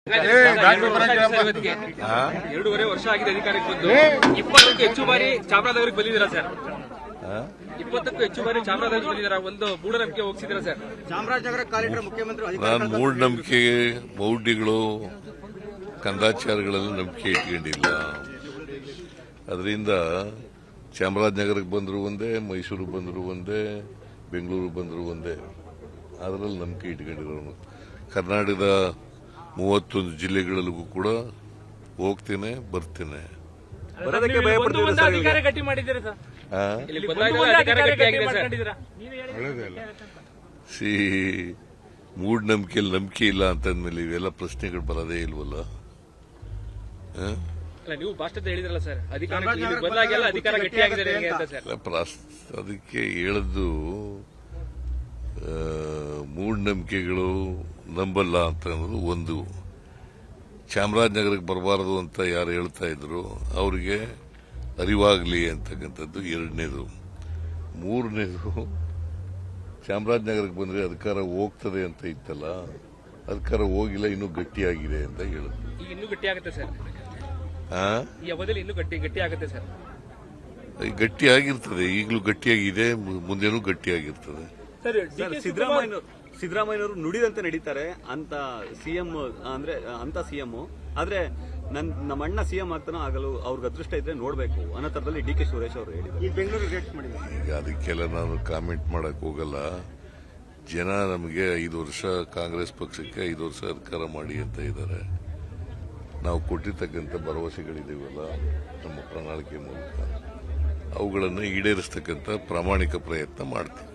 2.5 ವರ್ಷ ಆಗಿದೆ ಅಧಿಕಾರಕ್ಕೆ ಬಂದು 20ಕ್ಕೂ ಹೆಚ್ಚು ಬಾರಿ ಚಾಮರಾಜನಗರಕ್ಕೆ ಬಂದಿದ್ದೀರಾ ಸರ್? 20ಕ್ಕೂ ಹೆಚ್ಚು ಬಾರಿ ಚಾಮರಾಜನಗರಕ್ಕೆ ಬಂದಿದ್ದೀರಾ? ಒಂದು ಮೂಢನಂಬಿಕೆ ಹೋಗಿಸಿದ್ದೀರಾ ಸರ್? ಚಾಮರಾಜನಗರ ಕಾಲಿಟ್ಟರೆ ಮುಖ್ಯಮಂತ್ರಿ ನಾನು ಮೂಢನಂಬಿಕೆ ಮೌಢ್ಯಗಳು ಕಂದಾಚಾರಗಳಲ್ಲಿ ನಂಬಿಕೆ ಇಟ್ಕೊಂಡಿಲ್ಲ. ಅದರಿಂದ ಚಾಮರಾಜನಗರಕ್ಕೆ ಬಂದರೂ ಒಂದೇ, ಮೈಸೂರು ಬಂದರೂ ಒಂದೇ, ಬೆಂಗಳೂರು ಬಂದರೂ ಒಂದೇ, ಅದರಲ್ಲಿ ನಂಬಿಕೆ ಇಟ್ಕೊಂಡಿರೋನು. ಕರ್ನಾಟಕದ 31 ಜಿಲ್ಲೆಗಳಲ್ಲಿಗೂ ಕೂಡ ಹೋಗ್ತೇನೆ, ಬರ್ತೇನೆ. ಅಧಿಕಾರ ಗಟ್ಟಿ ಮಾಡಿದ್ದೀರಾ ಸರ್? ಸಿ ಮೂಢನಂಬಿಕೆಯಲ್ಲಿ ನಂಬಿಕೆ ಇಲ್ಲ ಅಂತಂದ್ಮೇಲೆ ಇವೆಲ್ಲ ಪ್ರಶ್ನೆಗಳು ಬರೋದೇ ಇಲ್ವಲ್ಲ. ನೀವು ಭಾಷಣದ ಹೇಳಿದ್ರಲ್ಲ ಸರ್, ಬಂದಾಗೆಲ್ಲ ಅಧಿಕಾರ ಗಟ್ಟಿಯಾಗಿದೆ ಅಂತ ಸರ್. ಅದಕ್ಕೆ ಹೇಳದ್ದು ಮೂಢನಂಬಿಕೆಗಳು ನಂಬಲ್ಲ ಅಂತ ಅನ್ನೋದು ಒಂದು. ಚಾಮರಾಜನಗರಕ್ಕೆ ಬರಬಾರದು ಅಂತ ಯಾರು ಹೇಳ್ತಾ ಇದ್ರು ಅವರಿಗೆ ಅರಿವಾಗಲಿ ಅಂತಕ್ಕಂಥದ್ದು ಎರಡನೇದು. ಮೂರನೇದು, ಚಾಮರಾಜನಗರಕ್ಕೆ ಬಂದ್ರೆ ಅಧಿಕಾರ ಹೋಗ್ತದೆ ಅಂತ ಇತ್ತಲ್ಲ, ಅಧಿಕಾರ ಹೋಗಿಲ್ಲ, ಇನ್ನೂ ಗಟ್ಟಿಯಾಗಿದೆ ಅಂತ ಹೇಳಿದ್ರು. ಈಗ ಇನ್ನೂ ಗಟ್ಟಿ ಆಗುತ್ತೆ ಸರ್? ಈ ಅವಧಿಯಲ್ಲಿ ಇನ್ನೂ ಗಟ್ಟಿ ಆಗುತ್ತೆ ಸರ್? ಗಟ್ಟಿಯಾಗಿರ್ತದೆ, ಈಗಲೂ ಗಟ್ಟಿಯಾಗಿದೆ, ಮುಂದೇನೂ ಗಟ್ಟಿಯಾಗಿರ್ತದೆ. ಸಿದ್ದರಾಮಯ್ಯನವರು ನುಡಿದಂತೆ ನಡೀತಾರೆ ಅಂತ ಸಿಎಂ ಅಂದ್ರೆ ಅಂತ ಸಿಎಂ. ಆದ್ರೆ ನಮ್ಮ ಅಣ್ಣ ಸಿಎಂ ಆಗ್ತಾನೋ ಆಗಲು ಅವ್ರಿಗೆ ಅದೃಷ್ಟ ಇದ್ರೆ ನೋಡ್ಬೇಕು ಅನ್ನೋ ತರದಲ್ಲಿ DK ಸುರೇಶ್ ಅವರು ಹೇಳಿದ್ದಾರೆ. ಈಗ ಅದಕ್ಕೆಲ್ಲ ನಾನು ಕಾಮೆಂಟ್ ಮಾಡಕ್ ಹೋಗಲ್ಲ. ಜನ ನಮಗೆ 5 ವರ್ಷ ಕಾಂಗ್ರೆಸ್ ಪಕ್ಷಕ್ಕೆ 5 ವರ್ಷ ಅಧಿಕಾರ ಮಾಡಿ ಅಂತ ಇದ್ದಾರೆ. ನಾವು ಕೊಟ್ಟಿರ್ತಕ್ಕಂಥ ಭರವಸೆಗಳಿದೆಯಲ್ಲ ನಮ್ಮ ಪ್ರಣಾಳಿಕೆ ಮೂಲಕ, ಅವುಗಳನ್ನು ಈಡೇರಿಸತಕ್ಕಂಥ ಪ್ರಾಮಾಣಿಕ ಪ್ರಯತ್ನ ಮಾಡ್ತೀವಿ.